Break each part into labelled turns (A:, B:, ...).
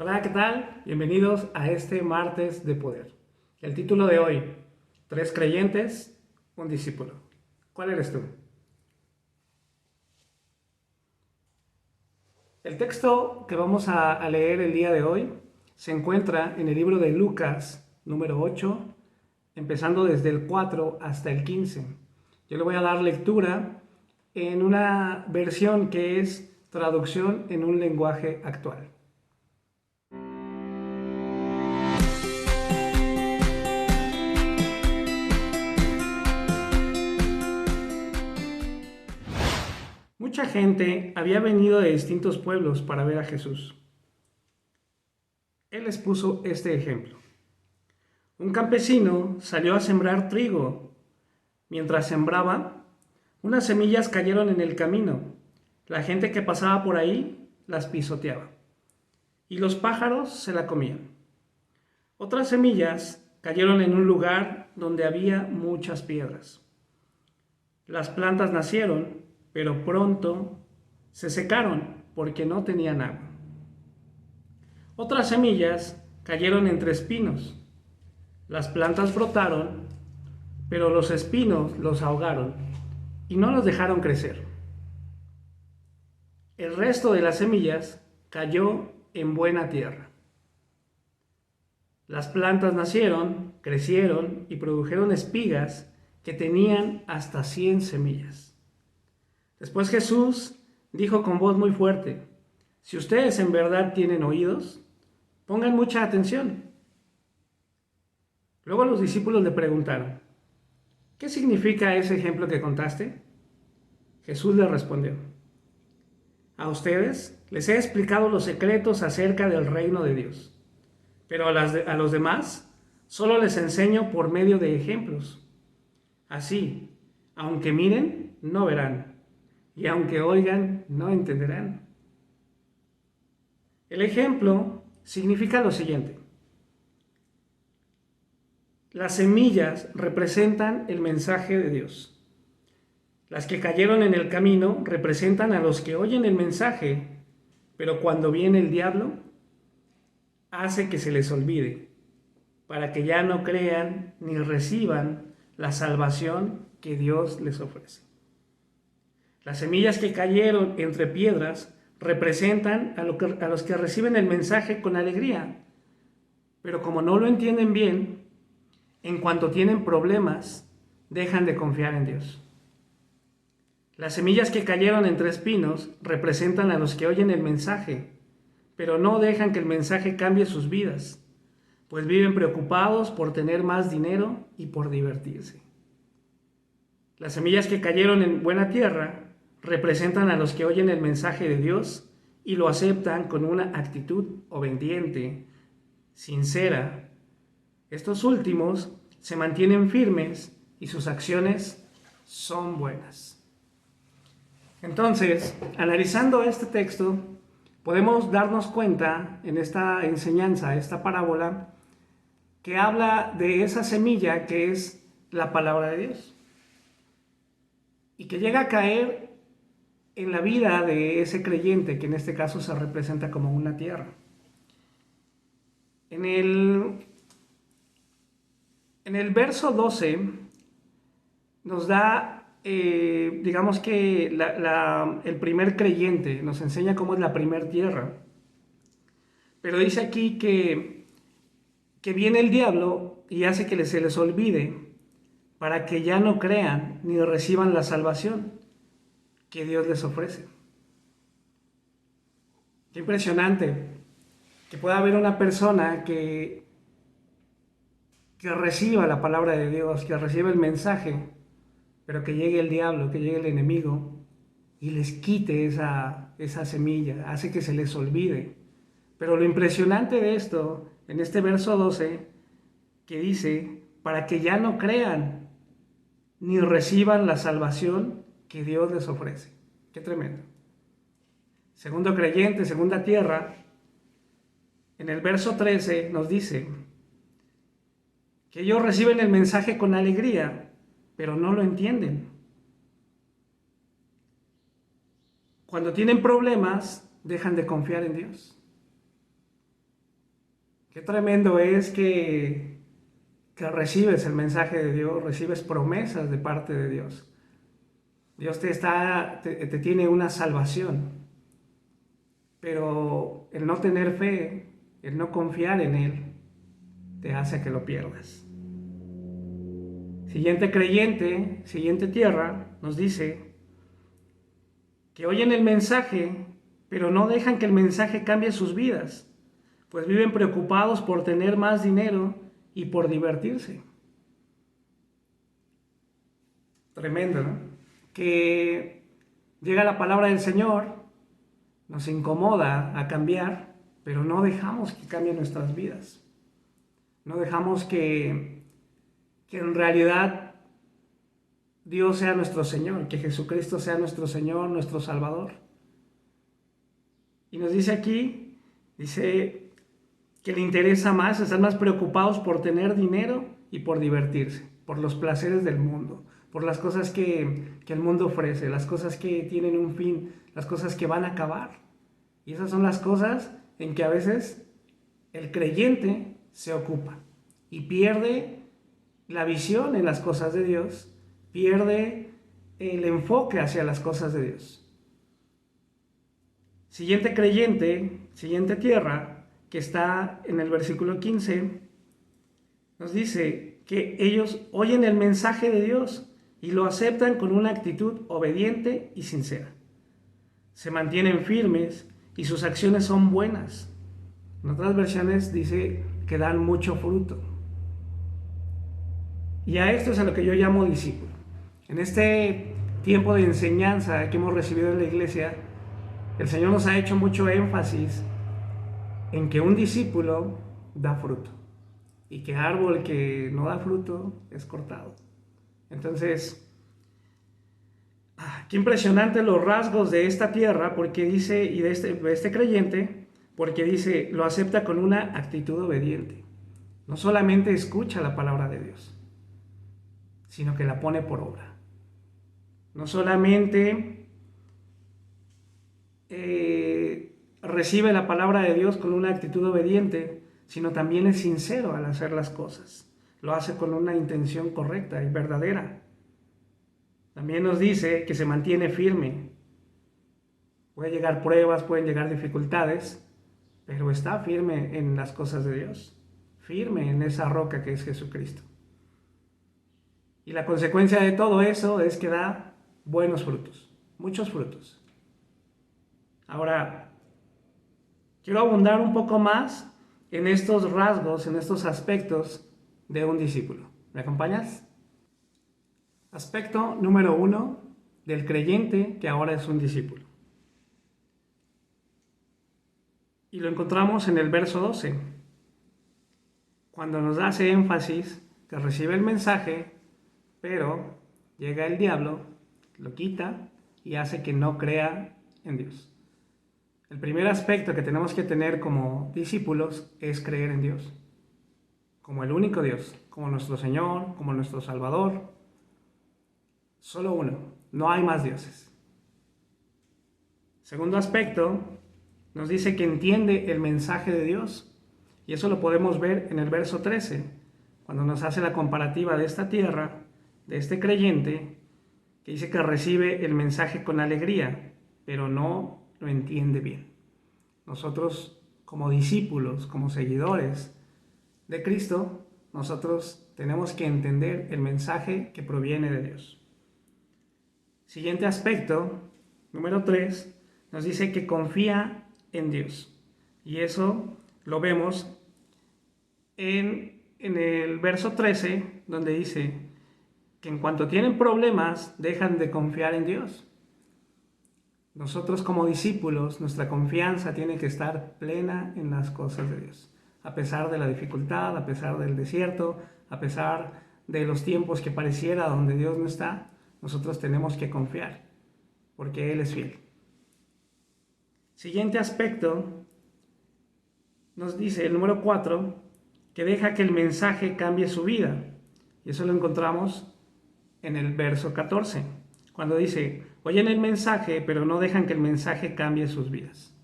A: Hola, ¿qué tal? Bienvenidos a este martes de poder. El título de hoy, tres creyentes, un discípulo. ¿Cuál eres tú? El texto que vamos a leer el día de hoy se encuentra en el libro de Lucas, número 8, empezando desde el 4 hasta el 15. Yo le voy a dar lectura en una versión que es traducción en un lenguaje actual. Mucha gente había venido de distintos pueblos para ver a Jesús. Él les puso este ejemplo. Un campesino salió a sembrar trigo. Mientras sembraba, unas semillas cayeron en el camino. La gente que pasaba por ahí las pisoteaba y los pájaros se la comían. Otras semillas cayeron en un lugar donde había muchas piedras. Las plantas nacieron, pero pronto se secaron porque no tenían agua. Otras semillas cayeron entre espinos. Las plantas brotaron, pero los espinos los ahogaron y no los dejaron crecer. El resto de las semillas cayó en buena tierra. Las plantas nacieron, crecieron y produjeron espigas que tenían hasta 100 semillas. Después Jesús dijo con voz muy fuerte: si ustedes en verdad tienen oídos, pongan mucha atención. Luego los discípulos le preguntaron: ¿qué significa ese ejemplo que contaste? Jesús les respondió: a ustedes les he explicado los secretos acerca del reino de Dios, pero a los demás solo les enseño por medio de ejemplos. Así, aunque miren, no verán, y aunque oigan, no entenderán. El ejemplo significa lo siguiente: las semillas representan el mensaje de Dios. Las que cayeron en el camino representan a los que oyen el mensaje, pero cuando viene el diablo, hace que se les olvide, para que ya no crean ni reciban la salvación que Dios les ofrece. Las semillas que cayeron entre piedras representan a los que reciben el mensaje con alegría, pero como no lo entienden bien, en cuanto tienen problemas, dejan de confiar en Dios. Las semillas que cayeron entre espinos representan a los que oyen el mensaje, pero no dejan que el mensaje cambie sus vidas, pues viven preocupados por tener más dinero y por divertirse. Las semillas que cayeron en buena tierra representan a los que oyen el mensaje de Dios y lo aceptan con una actitud obediente, sincera. Estos últimos se mantienen firmes y sus acciones son buenas. Entonces, analizando este texto, podemos darnos cuenta en esta enseñanza, esta parábola, que habla de esa semilla que es la palabra de Dios y que llega a caer en la vida de ese creyente, que en este caso se representa como una tierra. En el verso 12 nos da digamos que el primer creyente nos enseña cómo es la primer tierra. Pero dice aquí que viene el diablo y hace que se les olvide para que ya no crean ni reciban la salvación que Dios les ofrece. Qué impresionante que pueda haber una persona que reciba la palabra de Dios, que reciba el mensaje, pero que llegue el diablo, que llegue el enemigo y les quite esa semilla, hace que se les olvide. Pero lo impresionante de esto, en este verso 12, que dice, para que ya no crean ni reciban la salvación que Dios les ofrece. Qué tremendo. Segundo creyente, segunda tierra, en el verso 13 nos dice que ellos reciben el mensaje con alegría, pero no lo entienden. Cuando tienen problemas, dejan de confiar en Dios. Qué tremendo es que recibes el mensaje de Dios, recibes promesas de parte de Dios. Dios te tiene una salvación, pero el no tener fe, el no confiar en Él, te hace que lo pierdas. Siguiente creyente, siguiente tierra, nos dice que oyen el mensaje, pero no dejan que el mensaje cambie sus vidas, pues viven preocupados por tener más dinero y por divertirse. Tremendo, ¿no? Que llega la palabra del Señor, nos incomoda a cambiar, pero no dejamos que cambie nuestras vidas. No dejamos que en realidad Dios sea nuestro Señor, que Jesucristo sea nuestro Señor, nuestro Salvador. Y nos dice aquí, dice que le interesa más, están más preocupados por tener dinero y por divertirse, por los placeres del mundo, por las cosas que el mundo ofrece, las cosas que tienen un fin, las cosas que van a acabar. Y esas son las cosas en que a veces el creyente se ocupa y pierde la visión en las cosas de Dios, pierde el enfoque hacia las cosas de Dios. Siguiente creyente, siguiente tierra, que está en el versículo 15, nos dice que ellos oyen el mensaje de Dios y lo aceptan con una actitud obediente y sincera. Se mantienen firmes y sus acciones son buenas. En otras versiones dice que dan mucho fruto. Y a esto es a lo que yo llamo discípulo. En este tiempo de enseñanza que hemos recibido en la iglesia, el Señor nos ha hecho mucho énfasis en que un discípulo da fruto y que árbol que no da fruto es cortado. Entonces, qué impresionante los rasgos de esta tierra, porque dice, y de este creyente, porque dice, lo acepta con una actitud obediente. No solamente escucha la palabra de Dios, sino que la pone por obra. No solamente recibe la palabra de Dios con una actitud obediente, sino también es sincero al hacer las cosas. Lo hace con una intención correcta y verdadera. También nos dice que se mantiene firme. Puede llegar pruebas, pueden llegar dificultades, pero está firme en las cosas de Dios, firme en esa roca que es Jesucristo. Y la consecuencia de todo eso es que da buenos frutos, muchos frutos. Ahora, quiero abundar un poco más en estos rasgos, en estos aspectos de un discípulo. ¿Me acompañas? Aspecto número 1 del creyente que ahora es un discípulo. Y lo encontramos en el verso 12, cuando nos hace énfasis que recibe el mensaje, pero llega el diablo, lo quita y hace que no crea en Dios. El primer aspecto que tenemos que tener como discípulos es creer en Dios, como el único Dios, como nuestro Señor, como nuestro Salvador. Solo uno, no hay más dioses. Segundo aspecto, nos dice que entiende el mensaje de Dios, y eso lo podemos ver en el verso 13, cuando nos hace la comparativa de esta tierra, de este creyente, que dice que recibe el mensaje con alegría, pero no lo entiende bien. Nosotros, como discípulos, como seguidores de Cristo, nosotros tenemos que entender el mensaje que proviene de Dios. Siguiente aspecto, número 3, nos dice que confía en Dios. Y eso lo vemos en el verso 13, donde dice que en cuanto tienen problemas, dejan de confiar en Dios. Nosotros como discípulos, nuestra confianza tiene que estar plena en las cosas de Dios. A pesar de la dificultad, a pesar del desierto, a pesar de los tiempos que pareciera donde Dios no está, nosotros tenemos que confiar, porque Él es fiel. Siguiente aspecto, nos dice el número 4, que deja que el mensaje cambie su vida. Y eso lo encontramos en el verso 14, cuando dice, oyen el mensaje, pero no dejan que el mensaje cambie sus vidas.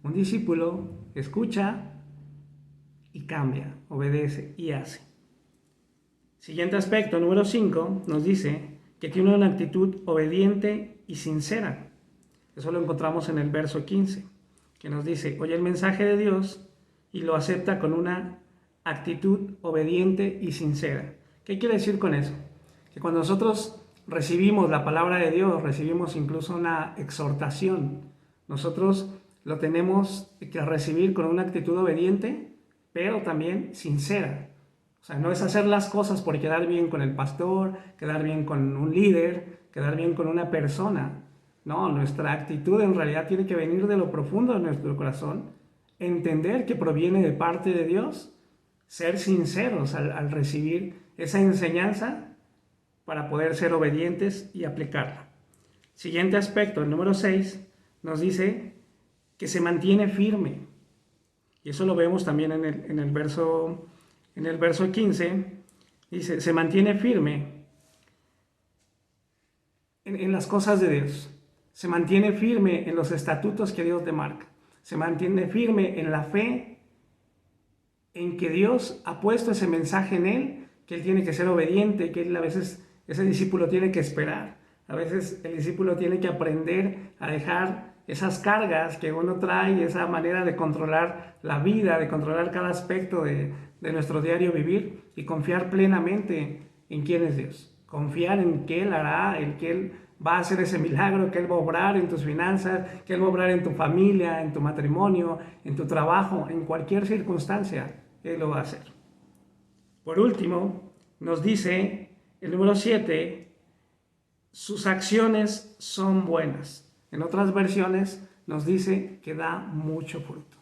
A: Un discípulo escucha, y cambia, obedece y hace. Siguiente aspecto, número 5, nos dice que tiene una actitud obediente y sincera. Eso lo encontramos en el verso 15, que nos dice, oye el mensaje de Dios y lo acepta con una actitud obediente y sincera. ¿Qué quiere decir con eso? Que cuando nosotros recibimos la palabra de Dios, recibimos incluso una exhortación, nosotros lo tenemos que recibir con una actitud obediente, pero también sincera. O sea, no es hacer las cosas por quedar bien con el pastor, quedar bien con un líder, quedar bien con una persona. No, nuestra actitud en realidad tiene que venir de lo profundo de nuestro corazón, entender que proviene de parte de Dios, ser sinceros al recibir esa enseñanza para poder ser obedientes y aplicarla. Siguiente aspecto, el número 6, nos dice que se mantiene firme. Y eso lo vemos también en el verso 15. Dice, se mantiene firme en las cosas de Dios. Se mantiene firme en los estatutos que Dios demarca. Se mantiene firme en la fe, en que Dios ha puesto ese mensaje en él, que él tiene que ser obediente, que él a veces, ese discípulo tiene que esperar. A veces el discípulo tiene que aprender a dejar esas cargas que uno trae, esa manera de controlar la vida, de controlar cada aspecto de nuestro diario vivir y confiar plenamente en quién es Dios. Confiar en que Él hará, en que Él va a hacer ese milagro, que Él va a obrar en tus finanzas, que Él va a obrar en tu familia, en tu matrimonio, en tu trabajo, en cualquier circunstancia, Él lo va a hacer. Por último, nos dice el número 7, sus acciones son buenas. En otras versiones nos dice que da mucho fruto.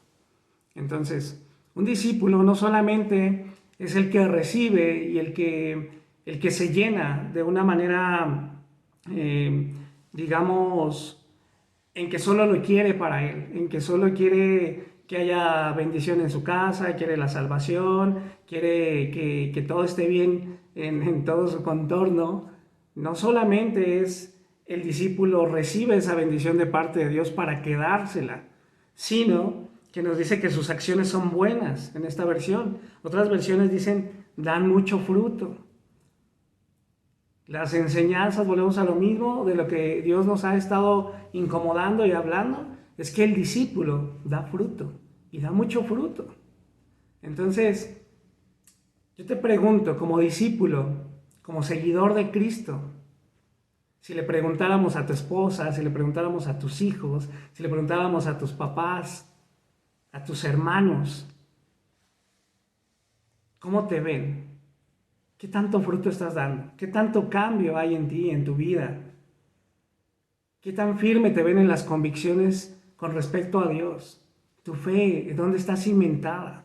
A: Entonces, un discípulo no solamente es el que recibe y el que se llena de una manera, digamos, en que solo lo quiere para él, en que solo quiere que haya bendición en su casa, quiere la salvación, quiere que todo esté bien en todo su contorno. No solamente es el discípulo recibe esa bendición de parte de Dios para quedársela, sino que nos dice que sus acciones son buenas en esta versión. Otras versiones dicen, dan mucho fruto. Las enseñanzas, volvemos a lo mismo, de lo que Dios nos ha estado incomodando y hablando, es que el discípulo da fruto, y da mucho fruto. Entonces, yo te pregunto, como discípulo, como seguidor de Cristo, si le preguntáramos a tu esposa, si le preguntáramos a tus hijos, si le preguntáramos a tus papás, a tus hermanos, ¿cómo te ven? ¿Qué tanto fruto estás dando? ¿Qué tanto cambio hay en ti, en tu vida? ¿Qué tan firme te ven en las convicciones con respecto a Dios? Tu fe, ¿dónde está cimentada?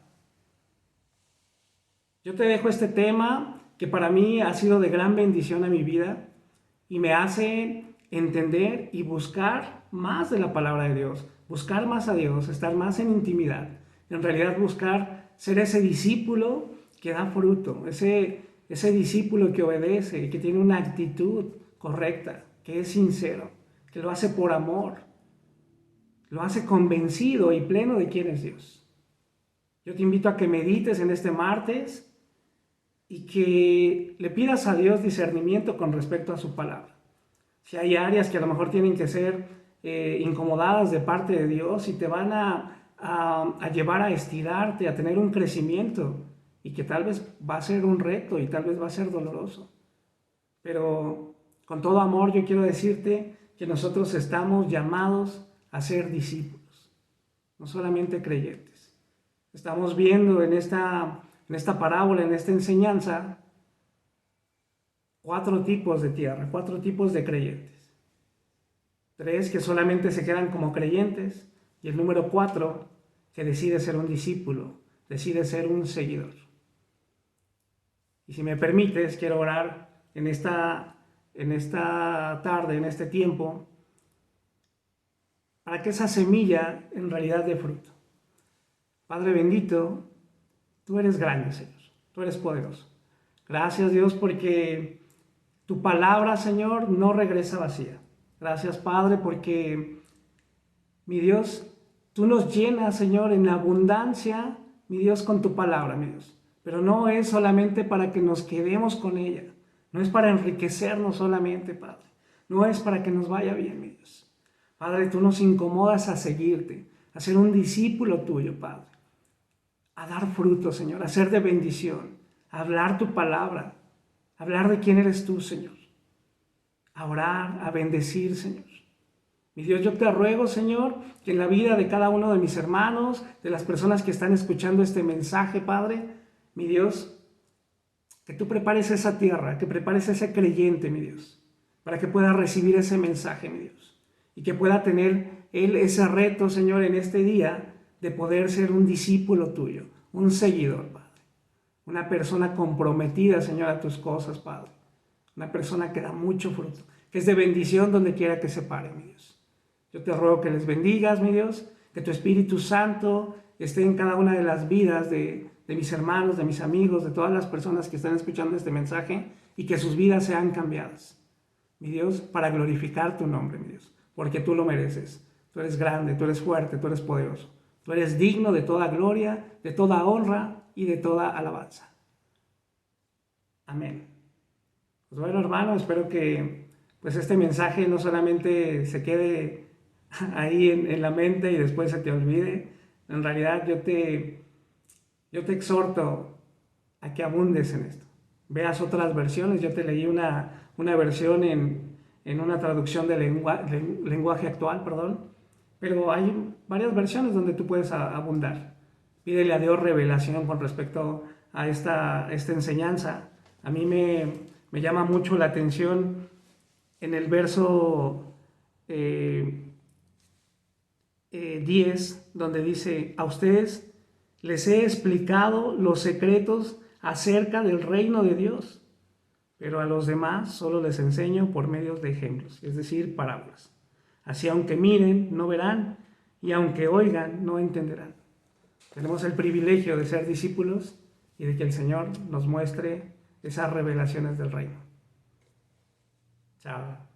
A: Yo te dejo este tema que para mí ha sido de gran bendición a mi vida y me hace entender y buscar más de la palabra de Dios, buscar más a Dios, estar más en intimidad, en realidad buscar ser ese discípulo que da fruto, ese discípulo que obedece, que tiene una actitud correcta, que es sincero, que lo hace por amor, lo hace convencido y pleno de quién es Dios. Yo te invito a que medites en este martes y que le pidas a Dios discernimiento con respecto a su palabra. Si hay áreas que a lo mejor tienen que ser incomodadas de parte de Dios y te van a llevar a estirarte, a tener un crecimiento y que tal vez va a ser un reto y tal vez va a ser doloroso. Pero con todo amor yo quiero decirte que nosotros estamos llamados a ser discípulos, no solamente creyentes. Estamos viendo en esta parábola, en esta enseñanza, 4 tipos de tierra, 4 tipos de creyentes. 3 que solamente se quedan como creyentes y el número 4 que decide ser un discípulo, decide ser un seguidor. Y si me permites, quiero orar en esta tarde, en este tiempo, para que esa semilla en realidad dé fruto. Padre bendito, tú eres grande, Señor, tú eres poderoso. Gracias, Dios, porque tu palabra, Señor, no regresa vacía. Gracias, Padre, porque, mi Dios, tú nos llenas, Señor, en abundancia mi Dios, con tu palabra, mi Dios. Pero no es solamente para que nos quedemos con ella. No es para enriquecernos solamente, Padre. No es para que nos vaya bien, mi Dios. Padre, tú nos incomodas a seguirte, a ser un discípulo tuyo, Padre. A dar fruto, Señor, a ser de bendición, a hablar tu palabra, a hablar de quién eres tú, Señor. A orar, a bendecir, Señor. Mi Dios, yo te ruego, Señor, que en la vida de cada uno de mis hermanos, de las personas que están escuchando este mensaje, Padre, mi Dios, que tú prepares esa tierra, que prepares ese creyente, mi Dios, para que pueda recibir ese mensaje, mi Dios, y que pueda tener él ese reto, Señor, en este día, de poder ser un discípulo tuyo, un seguidor, Padre, una persona comprometida, Señor, a tus cosas, Padre, una persona que da mucho fruto, que es de bendición donde quiera que se pare, mi Dios. Yo te ruego que les bendigas, mi Dios, que tu Espíritu Santo esté en cada una de las vidas de mis hermanos, de mis amigos, de todas las personas que están escuchando este mensaje y que sus vidas sean cambiadas. Mi Dios, para glorificar tu nombre, mi Dios, porque tú lo mereces. Tú eres grande, tú eres fuerte, tú eres poderoso. Tú eres digno de toda gloria, de toda honra y de toda alabanza. Amén. Pues bueno, hermano, espero que pues este mensaje no solamente se quede ahí en la mente y después se te olvide. En realidad yo te exhorto a que abundes en esto. Veas otras versiones. Yo te leí una versión en una traducción de lenguaje actual, perdón. Pero hay varias versiones donde tú puedes abundar. Pídele a Dios revelación con respecto a esta enseñanza. A mí me llama mucho la atención en el verso 10, donde dice: a ustedes les he explicado los secretos acerca del reino de Dios, pero a los demás solo les enseño por medio de ejemplos, es decir, parábolas. Así, aunque miren, no verán, y aunque oigan, no entenderán. Tenemos el privilegio de ser discípulos y de que el Señor nos muestre esas revelaciones del reino. Chao.